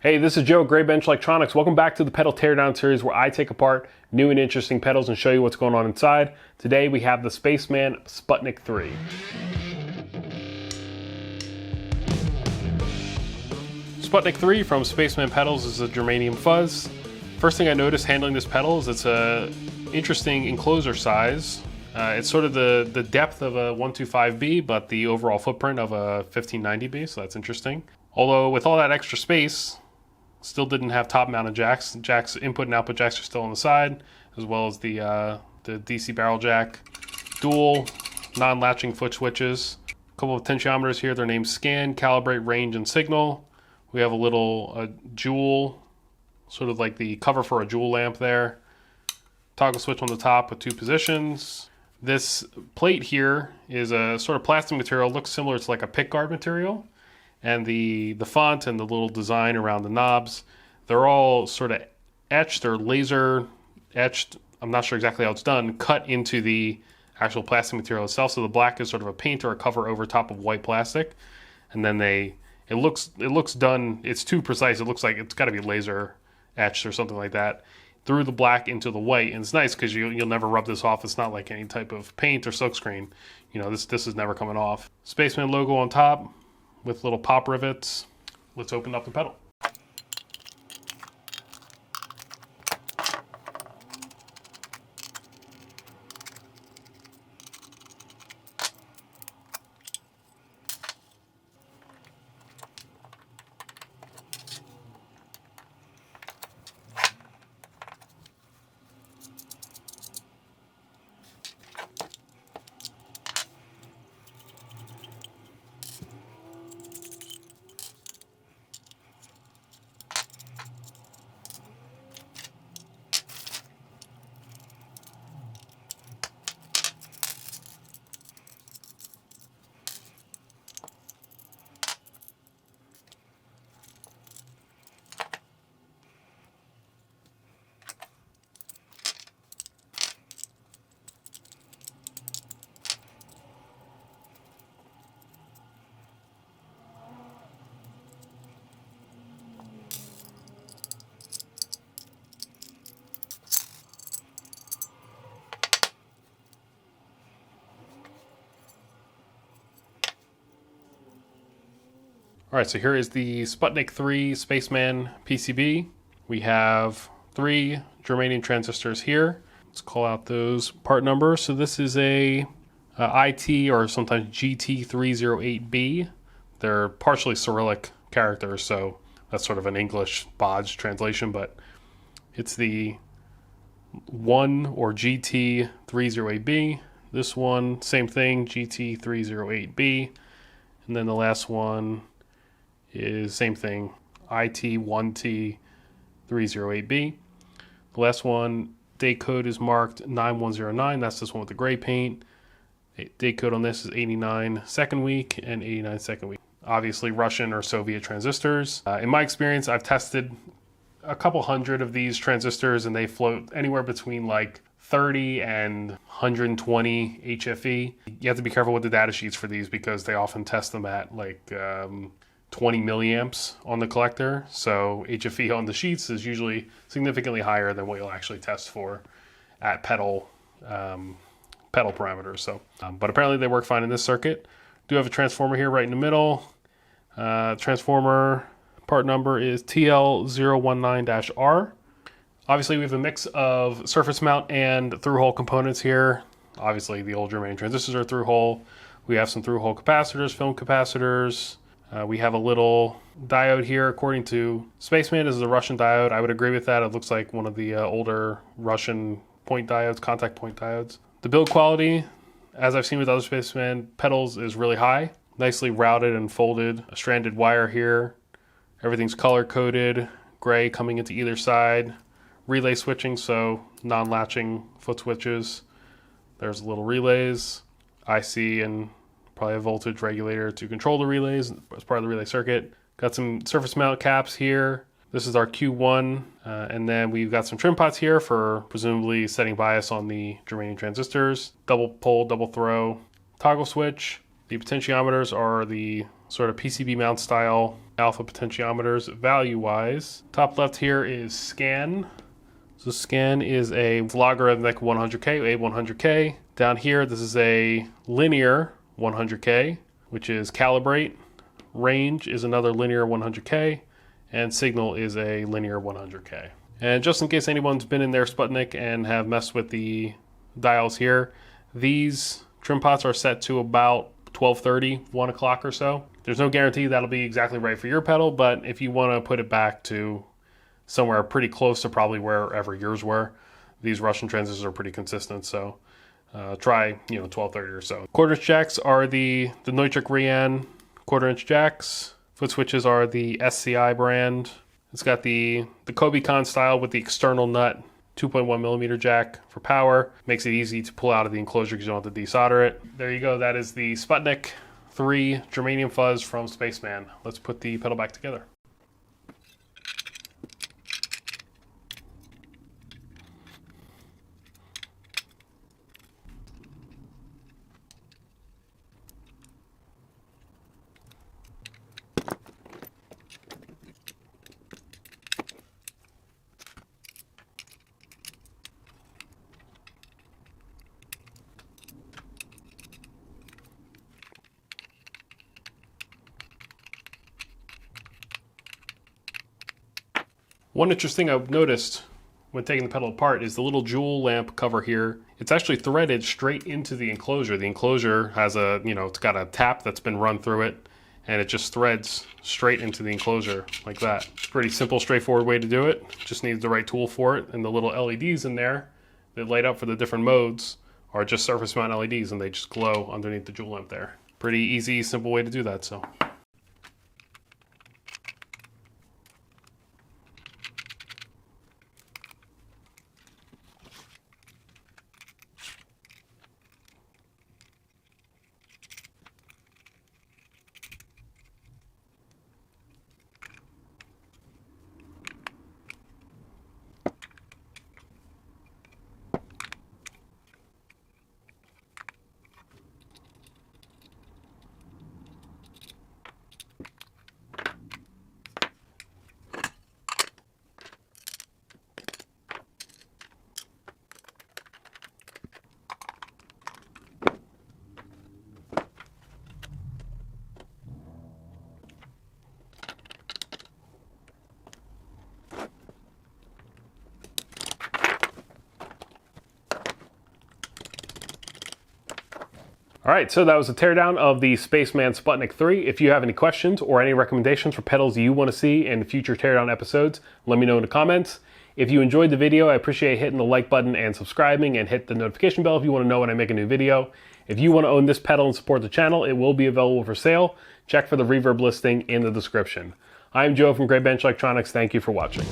Hey, this is Joe, Gray Bench Electronics. Welcome back to the pedal teardown series where I take apart new and interesting pedals and show you what's going on inside. Today we have the Spaceman Sputnik III. Sputnik III from Spaceman Pedals is a germanium fuzz. First thing I noticed handling this pedal is it's a interesting enclosure size. It's sort of the depth of a 125B, but the overall footprint of a 1590B, so that's interesting. Although with all that extra space, still didn't have top mounted jacks. Jacks, input and output jacks are still on the side, as well as the DC barrel jack. Dual non-latching foot switches. A couple of potentiometers here. They're named scan, calibrate, range, and signal. We have a little jewel, sort of like the cover for a jewel lamp there. Toggle switch on the top with 2 positions. This plate here is a sort of plastic material. Looks similar to like a pickguard material. And the font and the little design around the knobs, they're all sort of etched or laser etched. I'm not sure exactly how it's done, cut into the actual plastic material itself. So the black is sort of a paint or a cover over top of white plastic. And then it looks done, it's too precise. It looks like it's got to be laser etched or something like that through the black into the white. And it's nice because you'll never rub this off. It's not like any type of paint or silkscreen. You know, this is never coming off. Spaceman logo on top with little pop rivets. Let's open up the pedal. All right, so here is the Sputnik III Spaceman PCB. We have 3 germanium transistors here. Let's call out those part numbers. So this is a IT or sometimes GT308B. They're partially Cyrillic characters, so that's sort of an English bodge translation, but it's the 1 or GT308B. This one, same thing, GT308B. And then the last one is same thing, IT1T308B. The last one, date code is marked 9109. That's this one with the gray paint. Date code on this is 89 second week and 89 second week. Obviously Russian or Soviet transistors. In my experience, I've tested a couple hundred of these transistors and they float anywhere between like 30 and 120 HFE. You have to be careful with the data sheets for these because they often test them at like 20 milliamps on the collector. So HFE on the sheets is usually significantly higher than what you'll actually test for at pedal parameters. So, but apparently they work fine in this circuit. Do have a transformer here right in the middle. Transformer part number is TL019-R. Obviously we have a mix of surface mount and through-hole components here. Obviously the old germanium transistors are through-hole. We have some through-hole capacitors, film capacitors. We have a little diode here. According to Spaceman, this is a Russian diode. I would agree with that. It looks like one of the older Russian point diodes, contact point diodes. The build quality, as I've seen with other Spaceman pedals, is really high. Nicely routed and folded. A stranded wire here. Everything's color-coded. Gray coming into either side. Relay switching, so non-latching foot switches. There's little relays. IC and probably a voltage regulator to control the relays as part of the relay circuit. Got some surface mount caps here. This is our Q1, and then we've got some trim pots here for presumably setting bias on the germanium transistors. Double pole, double throw toggle switch. The potentiometers are the sort of PCB mount style alpha potentiometers value-wise. Top left here is scan. So scan is a logarithmic 100K, A100K. Down here, this is a linear 100K, which is calibrate. Range is another linear 100K, and signal is a linear 100K. And just in case anyone's been in their Sputnik and have messed with the dials here, these trim pots are set to about 12:30, 1 o'clock or so. There's no guarantee that'll be exactly right for your pedal, but if you want to put it back to somewhere pretty close to probably wherever yours were, these Russian transistors are pretty consistent, so try 12:30 or so. 1/4" jacks are the Neutrik Rian 1/4" jacks. Foot switches are the SCI brand. It's got the Kobicon style with the external nut 2.1mm jack for power. Makes it easy to pull out of the enclosure because you don't have to desolder it. There you go. That is the Sputnik III germanium fuzz from Spaceman. Let's put the pedal back together. One interesting thing I've noticed when taking the pedal apart is the little jewel lamp cover here. It's actually threaded straight into the enclosure. The enclosure has it's got a tap that's been run through it, and it just threads straight into the enclosure like that. Pretty simple, straightforward way to do it. Just needs the right tool for it, and the little LEDs in there that light up for the different modes are just surface mount LEDs, and they just glow underneath the jewel lamp there. Pretty easy, simple way to do that, so. All right, so that was a teardown of the Spaceman Sputnik III. If you have any questions or any recommendations for pedals you want to see in future teardown episodes, let me know in the comments. If you enjoyed the video, I appreciate hitting the like button and subscribing, and hit the notification bell if you want to know when I make a new video. If you want to own this pedal and support the channel, it will be available for sale. Check for the reverb listing in the description. I'm Joe from Great Bench Electronics. Thank you for watching.